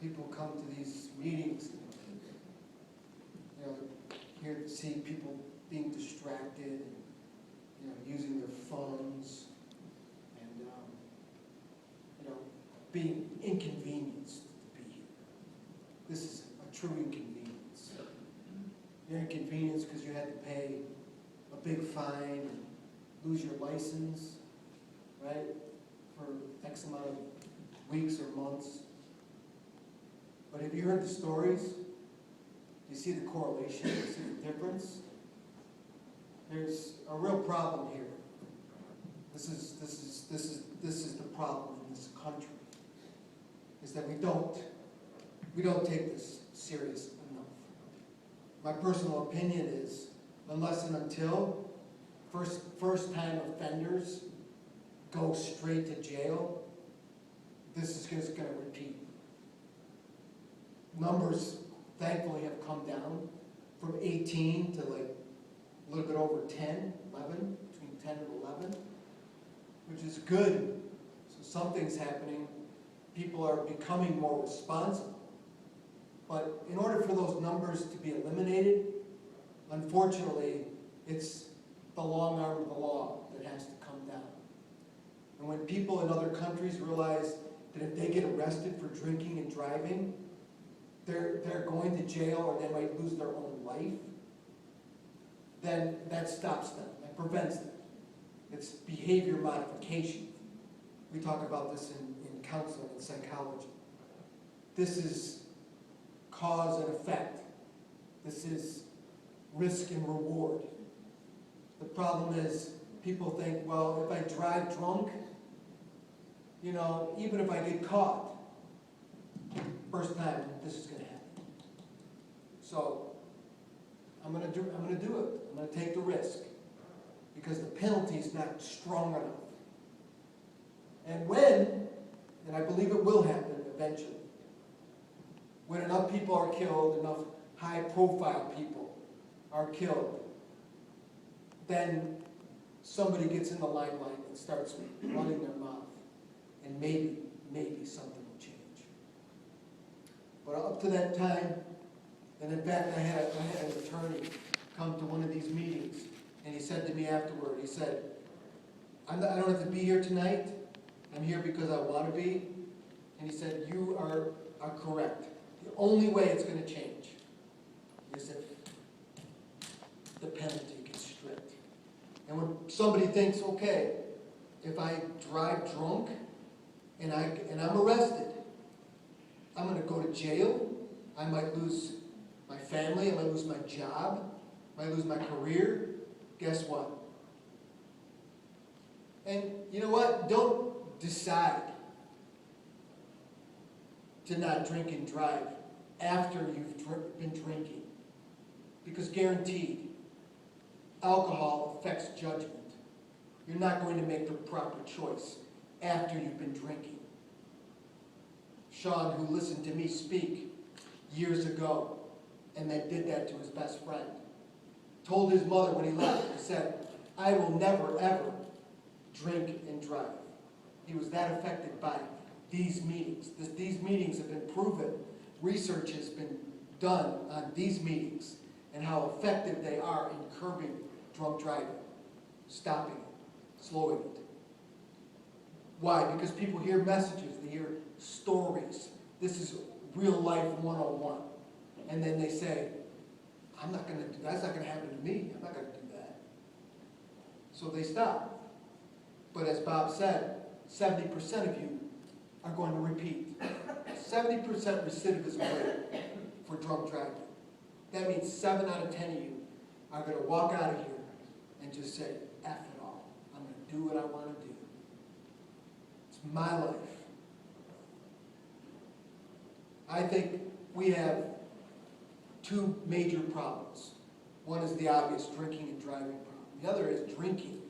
people come to these meetings, here to see people being distracted and, using their phones and, being inconvenienced to be here. This is a true inconvenience. You're inconvenienced because you had to pay a big fine and lose your license, right, for X amount of weeks or months. But have you heard the stories? Do you see the correlation? Do you see the difference? There's a real problem here. This is the problem in this country. Is that we don't take this serious enough. My personal opinion is, unless and until first-time offenders go straight to jail, this is just going to repeat. Numbers, thankfully, have come down from 18 to like a little bit over 10, 11, between 10 and 11, which is good. So something's happening. People are becoming more responsible. But in order for those numbers to be eliminated, unfortunately, it's the long arm of the law that has to come down. And when people in other countries realize that if they get arrested for drinking and driving, they're going to jail or they might lose their own life, then that stops them, that prevents them. It's behavior modification. We talk about this in counseling and psychology. This is cause and effect. This is risk and reward. The problem is people think, well, if I drive drunk, even if I get caught, first time, this is going to happen. So I'm going to do it. I'm going to take the risk because the penalty is not strong enough. And I believe it will happen eventually, when enough people are killed, enough high-profile people are killed, then somebody gets in the limelight and starts running their mouth, and maybe something will change. But up to that time, and in fact, I had an attorney come to one of these meetings, and he said to me afterward, he said, I don't have to be here tonight. I'm here because I want to be. And he said, you are correct. The only way it's going to change is if the penalty gets strict. And when somebody thinks, okay, if I drive drunk and I'm arrested, I'm going to go to jail. I might lose my family. I might lose my job. I might lose my career. Guess what? And you know what? Don't decide to not drink and drive after you've been drinking. Because guaranteed, alcohol affects judgment. You're not going to make the proper choice after you've been drinking. Sean, who listened to me speak years ago and then did that to his best friend, told his mother when he left, he said, I will never, ever drink and drive. He was that affected by these meetings. These meetings have been proven. Research has been done on these meetings and how effective they are in curbing drunk driving, stopping it, slowing it. Why? Because people hear messages, they hear stories. This is real life 101. And then they say, that's not going to happen to me. I'm not going to do that. So they stop. But as Bob said, 70% of you are going to repeat. 70% recidivism rate for drunk driving. That means 7 out of 10 of you are going to walk out of here and just say, F it all. I'm going to do what I want to do. It's my life. I think we have two major problems. One is the obvious drinking and driving problem. The other is drinking.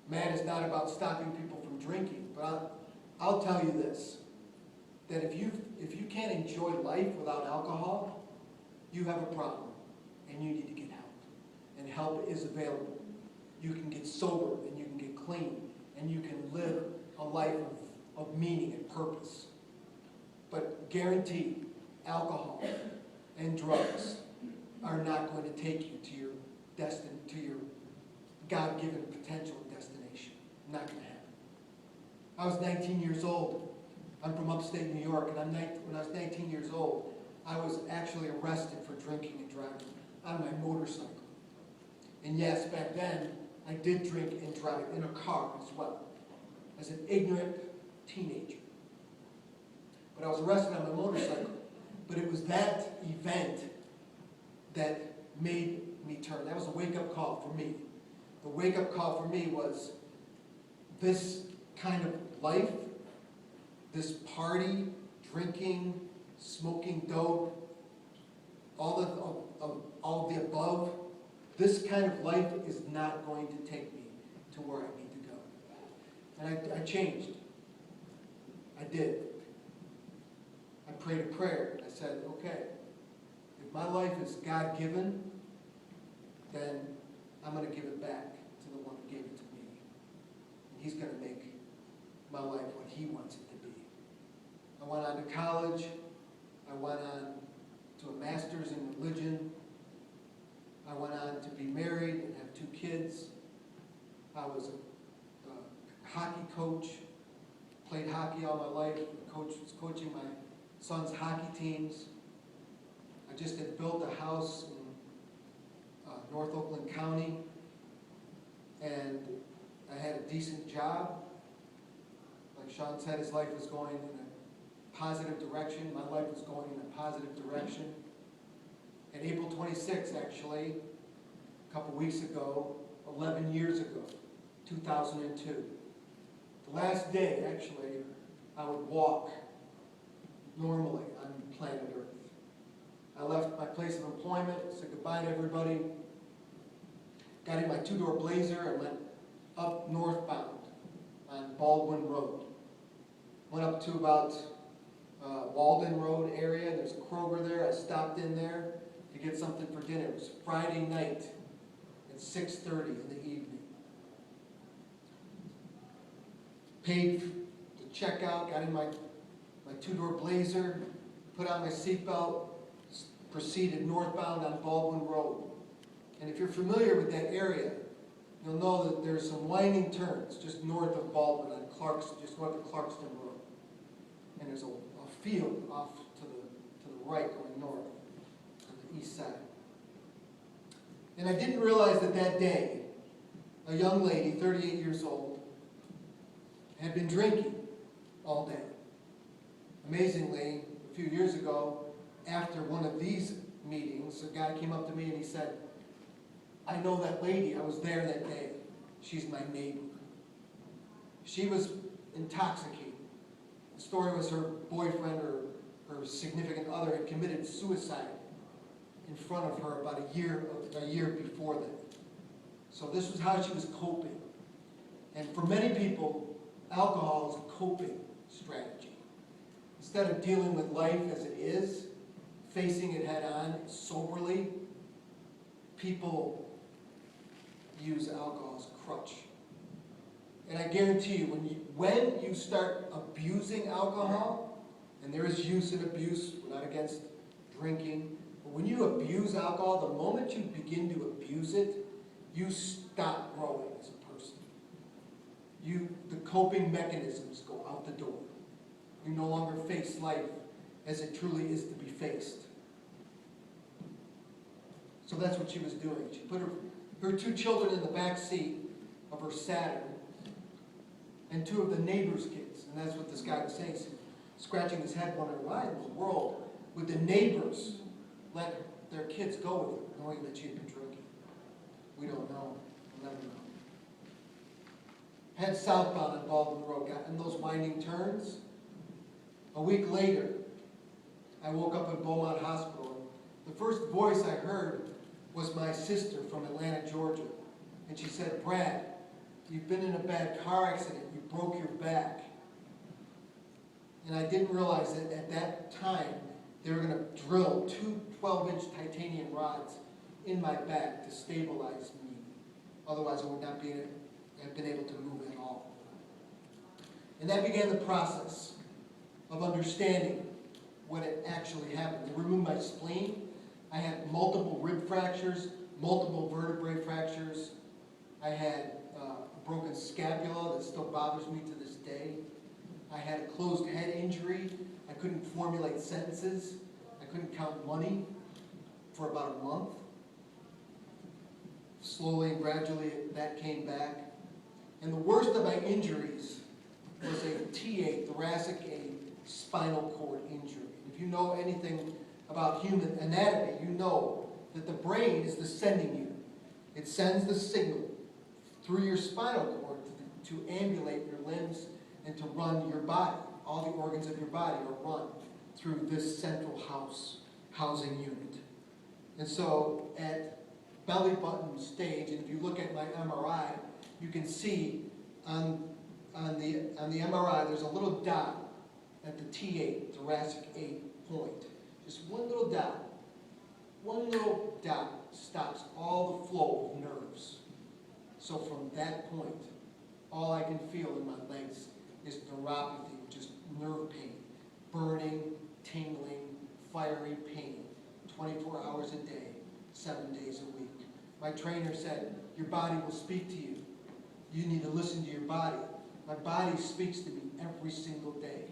Man is not about stopping people from drinking, but I'll tell you this, that if you can't enjoy life without alcohol, you have a problem, and you need to get help. And help is available. You can get sober, and you can get clean, and you can live a life of meaning and purpose. But guaranteed, alcohol and drugs are not going to take you to your God-given potential destination. Not going to happen. I was 19 years old. I'm from upstate New York, and when I was 19 years old, I was actually arrested for drinking and driving on my motorcycle. And yes, back then, I did drink and drive in a car as well, as an ignorant teenager. But I was arrested on my motorcycle. But it was that event that made me turn. That was a wake-up call for me. The wake-up call for me was this kind of life, this party, drinking, smoking dope, all of the above, this kind of life is not going to take me to where I need to go. And I changed. I did. I prayed a prayer. I said, okay, if my life is God-given, then I'm going to give it back to the one who gave it to me. And he's going to make my life what he wants it to be. I went on to college. I went on to a master's in religion. I went on to be married and have 2 kids. I was a hockey coach, played hockey all my life. The coach was coaching my son's hockey teams. I just had built a house in North Oakland County, and I had a decent job. Like Sean said, his life was going in a positive direction. My life was going in a positive direction. And April 26th, actually, a couple weeks ago, 11 years ago, 2002, the last day, actually, I would walk normally on planet Earth. I left my place of employment, said goodbye to everybody, got in my 2-door Blazer and went up northbound on Baldwin Road. Went up to about Walden Road area. There's a Kroger there. I stopped in there to get something for dinner. It was Friday night at 6:30 in the evening. Paid the checkout, got in my 2-door Blazer, put on my seatbelt, proceeded northbound on Baldwin Road. And if you're familiar with that area, you'll know that there's some winding turns just north of Baldwin on just north of Clarkston Road. And there's a field off to the right going north on the east side. And I didn't realize that day, a young lady, 38 years old, had been drinking all day. Amazingly, a few years ago, after one of these meetings, a guy came up to me and he said, I know that lady, I was there that day. She's my neighbor. She was intoxicated. The story was her boyfriend or her significant other had committed suicide in front of her about a year before that. So this was how she was coping. And for many people, alcohol is a coping strategy. Instead of dealing with life as it is, facing it head on, soberly, people use alcohol as a crutch. And I guarantee you, when you start abusing alcohol, and there is use and abuse, we're not against drinking, but when you abuse alcohol, the moment you begin to abuse it, you stop growing as a person. The coping mechanisms go out the door. You no longer face life as it truly is to be faced. So that's what she was doing. She put her 2 children in the back seat of her Saturn and 2 of the neighbors' kids. And that's what this guy was saying. He's scratching his head wondering, why in the world would the neighbors let their kids go with her, knowing that she had been drinking? We don't know. We'll never know. Head southbound on Baldwin Road, got in those winding turns. A week later, I woke up in Beaumont Hospital. The first voice I heard was my sister from Atlanta, Georgia. And she said, Brad, you've been in a bad car accident. You broke your back. And I didn't realize that at that time, they were going to drill 2 12-inch titanium rods in my back to stabilize me. Otherwise, I would not have been able to move at all. And that began the process of understanding what had actually happened. They removed my spleen. I had multiple rib fractures, multiple vertebrae fractures. I had a broken scapula that still bothers me to this day. I had a closed head injury. I couldn't formulate sentences. I couldn't count money for about a month. Slowly and gradually that came back. And the worst of my injuries was a TA, thoracic A, spinal cord injury. If you know anything about human anatomy, you know that the brain is the sending unit. It sends the signal through your spinal cord to ambulate your limbs and to run your body. All the organs of your body are run through this central housing unit. And so at belly button stage, and if you look at my MRI, you can see on the MRI there's a little dot at the T8, thoracic 8 point. Just one little dot. One little dot stops all the flow of nerves. So from that point, all I can feel in my legs is neuropathy, which is nerve pain, burning, tingling, fiery pain, 24 hours a day, 7 days a week. My trainer said, your body will speak to you. You need to listen to your body. My body speaks to me every single day,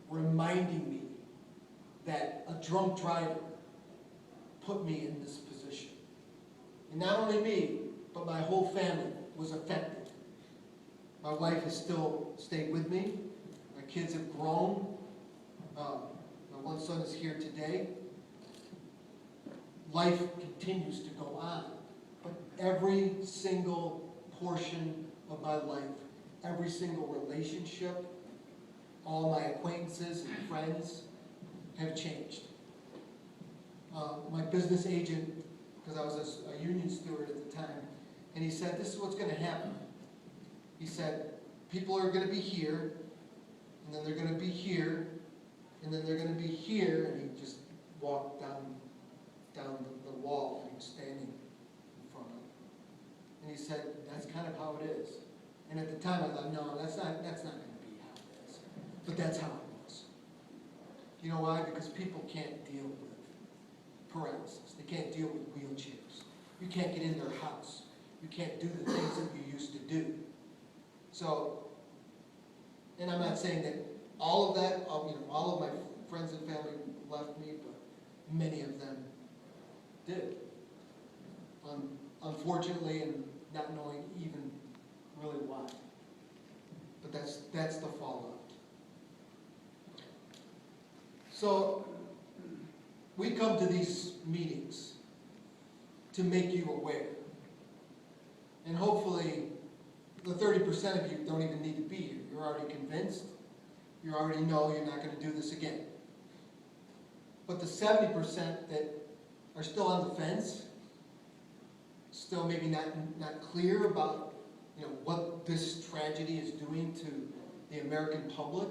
reminding me that a drunk driver put me in this position. And not only me, but my whole family was affected. My wife has still stayed with me. My kids have grown. My one son is here today. Life continues to go on. But every single portion of my life, every single relationship, all my acquaintances and friends have changed. My business agent, because I was a union steward at the time, and he said, this is what's going to happen. He said, people are going to be here, and then they're going to be here, and then they're going to be here, and he just walked down the wall that he was standing in front of. And he said, that's kind of how it is. And at the time I thought, no, that's not going to be how it is. But that's how it was. You know why? Because people can't deal with paralysis. They can't deal with wheelchairs. You can't get in their house. You can't do the things that you used to do. So, and I'm not saying that all of that, all of my friends and family left me, but many of them did. Unfortunately, and not knowing even really why. But that's the fallout. So, we come to these meetings to make you aware. And hopefully, the 30% of you don't even need to be here. You're already convinced. You already know you're not going to do this again. But the 70% that are still on the fence, still maybe not clear about what this tragedy is doing to the American public.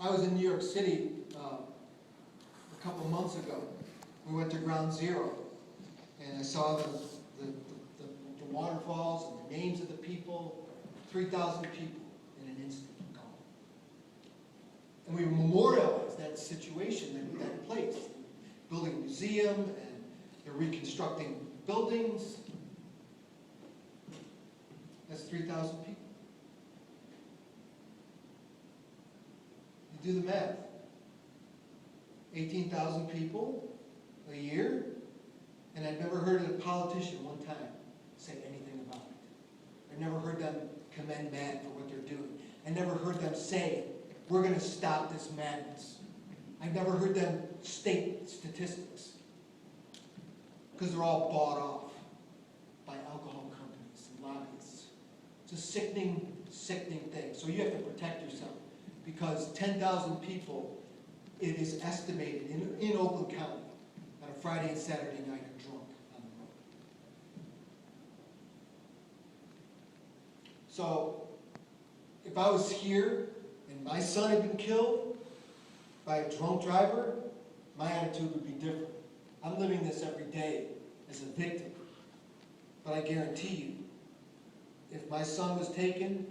I was in New York City a couple months ago. We went to Ground Zero, and I saw the waterfalls and the names of the people, 3,000 people in an instant gone. And we memorialized that situation, that place, building a museum, and they're reconstructing buildings. That's 3,000 people. You do the math. 18,000 people a year, and I've never heard a politician one time say anything about it. I've never heard them commend MAD for what they're doing. I never heard them say, we're going to stop this madness. I've never heard them state statistics, because they're all bought off by alcohol companies and lobbyists. It's a sickening, sickening thing. So you have to protect yourself, because 10,000 people, it is estimated in Oakland County on a Friday and Saturday night are drunk on the road. So if I was here and my son had been killed by a drunk driver, my attitude would be different. I'm living this every day as a victim. But I guarantee you, if my son was taken,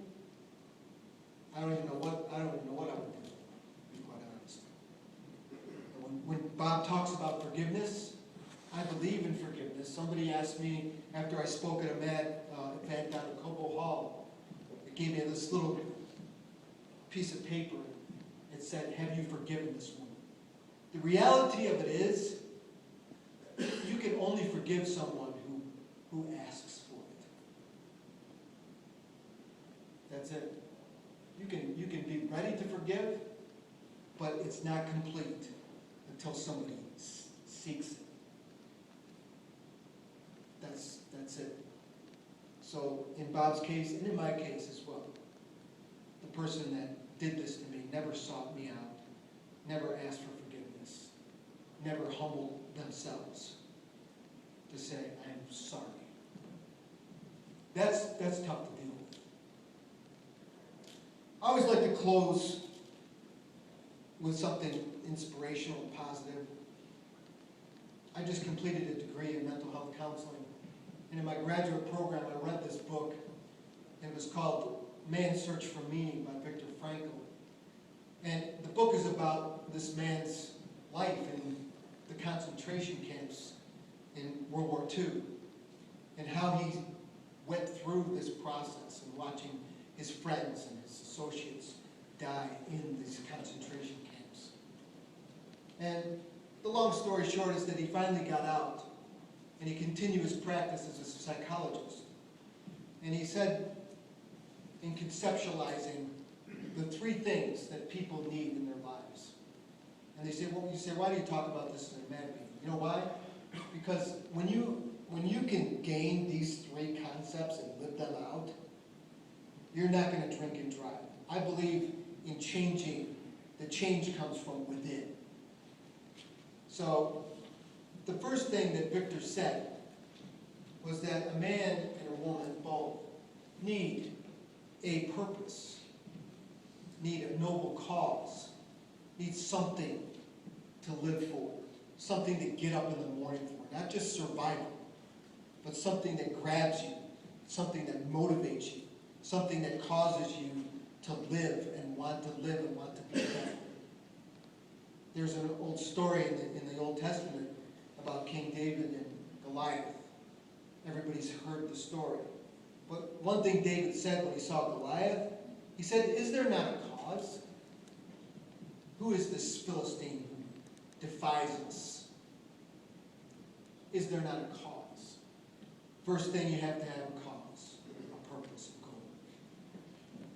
I don't even know what I would do, to be quite honest. Bob talks about forgiveness. I believe in forgiveness. Somebody asked me after I spoke at a event down at Cobo Hall, it gave me this little piece of paper. It said, "Have you forgiven this woman?" The reality of it is, you can only forgive someone who asks for it. That's it. You can be ready to forgive, but it's not complete until somebody seeks it. That's it. So in Bob's case, and in my case as well, the person that did this to me never sought me out, never asked for forgiveness, never humbled themselves to say, "I'm sorry." That's tough to deal with. I always like to close with something inspirational and positive. I just completed a degree in mental health counseling. And in my graduate program, I read this book. It was called Man's Search for Meaning by Viktor Frankl. And the book is about this man's life in the concentration camps in World War II, and how he went through this process and watching his friends and his associates die in these concentration camps. And the long story short is that he finally got out, and he continued his practice as a psychologist. And he said, in conceptualizing the three things that people need in their lives. And they say, well, you say, why do you talk about this in a magazine? You know why? Because when you can gain these three concepts and live them out, you're not going to drink and drive. I believe in changing. The change comes from within. So the first thing that Victor said was that a man and a woman both need a purpose, need a noble cause, need something to live for, something to get up in the morning for, not just survival, but something that grabs you, something that motivates you, something that causes you to live and want to be better. There's an old story in the Old Testament about King David and Goliath. Everybody's heard the story. But one thing David said when he saw Goliath, he said, "Is there not a cause? Who is this Philistine who defies us? Is there not a cause?" First thing, you have to have a cause, a purpose, a goal.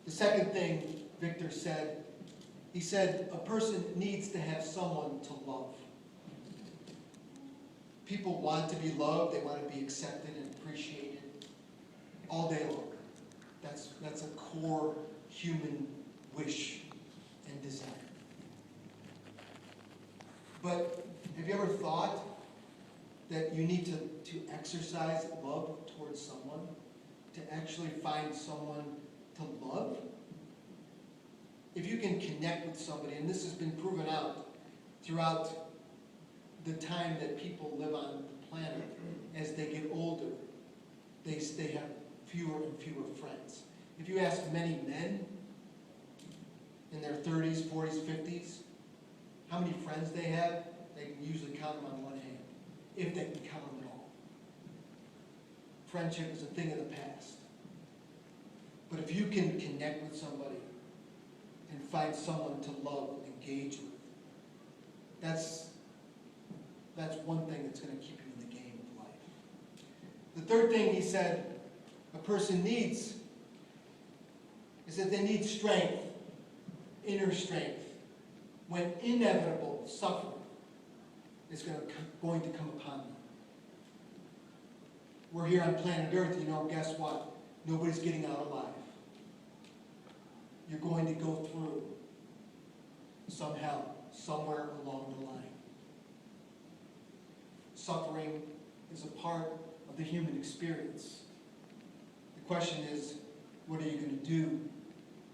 The second thing Victor said, he said, a person needs to have someone to love. People want to be loved, they want to be accepted and appreciated all day long. That's a core human wish and desire. But have you ever thought that you need to exercise love towards someone, to actually find someone to love? If you can connect with somebody, and this has been proven out throughout the time that people live on the planet, as they get older, they have fewer and fewer friends. If you ask many men in their 30s, 40s, 50s, how many friends they have, they can usually count them on one hand, if they can count them at all. Friendship is a thing of the past. But if you can connect with somebody and find someone to love and engage with, that's one thing that's going to keep you in the game of life. The third thing he said a person needs is that they need strength, inner strength, when inevitable suffering is going to come upon them. We're here on planet Earth, guess what? Nobody's getting out alive. You're going to go through some hell somewhere along the line. Suffering is a part of the human experience. The question is, what are you going to do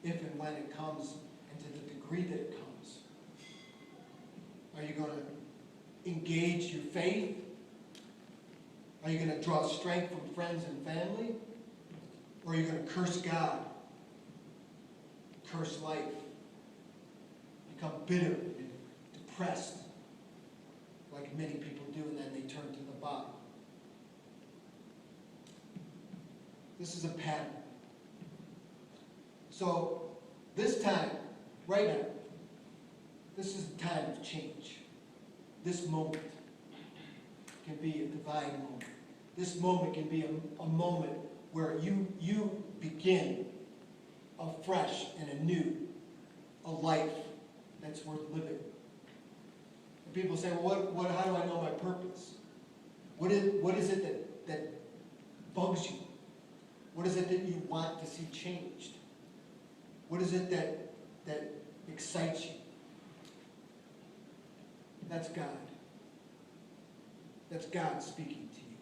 if and when it comes, and to the degree that it comes? Are you going to engage your faith? Are you going to draw strength from friends and family? Or are you going to curse God, curse life, become bitter and depressed, like many people do, and then they turn to the bottom. This is a pattern. So this time, right now, this is the time of change. This moment can be a divine moment. This moment can be a moment where you begin afresh and anew a life that's worth living. And people say, well, how do I know my purpose? What is it that bugs you? What is it that you want to see changed? What is it that excites you? That's God. That's God speaking to you.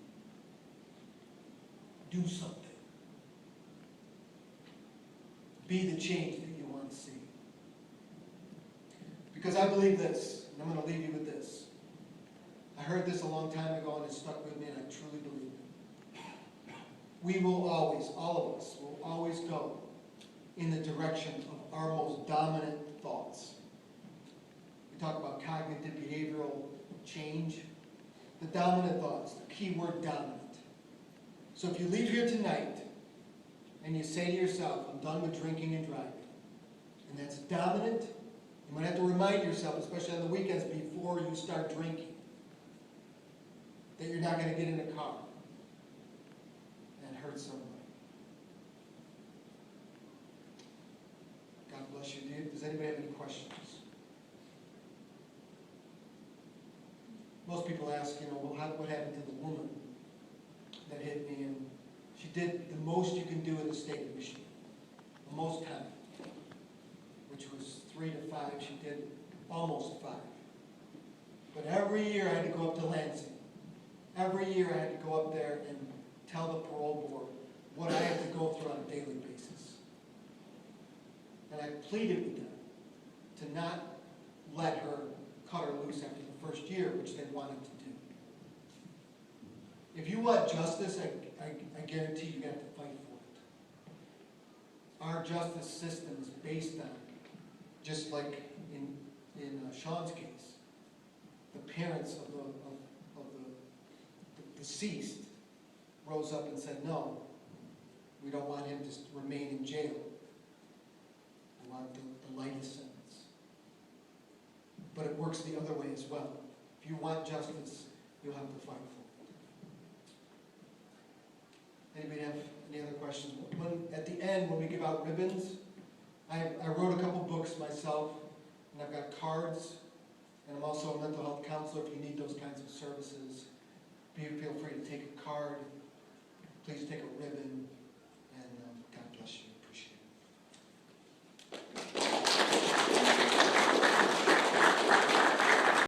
Do something. Be the change that you want to see. Because I believe this, and I'm going to leave you with this. I heard this a long time ago and it stuck with me, and I truly believe it. We will always, all of us, will always go in the direction of our most dominant thoughts. We talk about cognitive behavioral change. The dominant thoughts, the key word dominant. So if you leave here tonight and you say to yourself, I'm done with drinking and driving, and that's dominant, you might have to remind yourself, especially on the weekends before you start drinking, that you're not going to get in a car and hurt somebody. God bless you. Does anybody have any questions? Most people ask, well, what happened to the woman that hit me? And she did the most you can do in the state of Michigan. The most time, which was 3 to 5. She did almost 5. But every year I had to go up to Lansing. Every year I had to go up there and tell the parole board what I had to go through on a daily basis. And I pleaded with them to not let her cut her loose after the first year, which they wanted to do. If you want justice, I guarantee you have to fight for it. Our justice system is based on, just like in Sean's case, the parents of the deceased rose up and said, no, we don't want him to remain in jail. We want the lightest sentence. But it works the other way as well. If you want justice, you'll have to fight for it. Anybody have any other questions? At the end, when we give out ribbons, I wrote a couple books myself, and I've got cards, and I'm also a mental health counselor if you need those kinds of services. Feel free to take a card. Please take a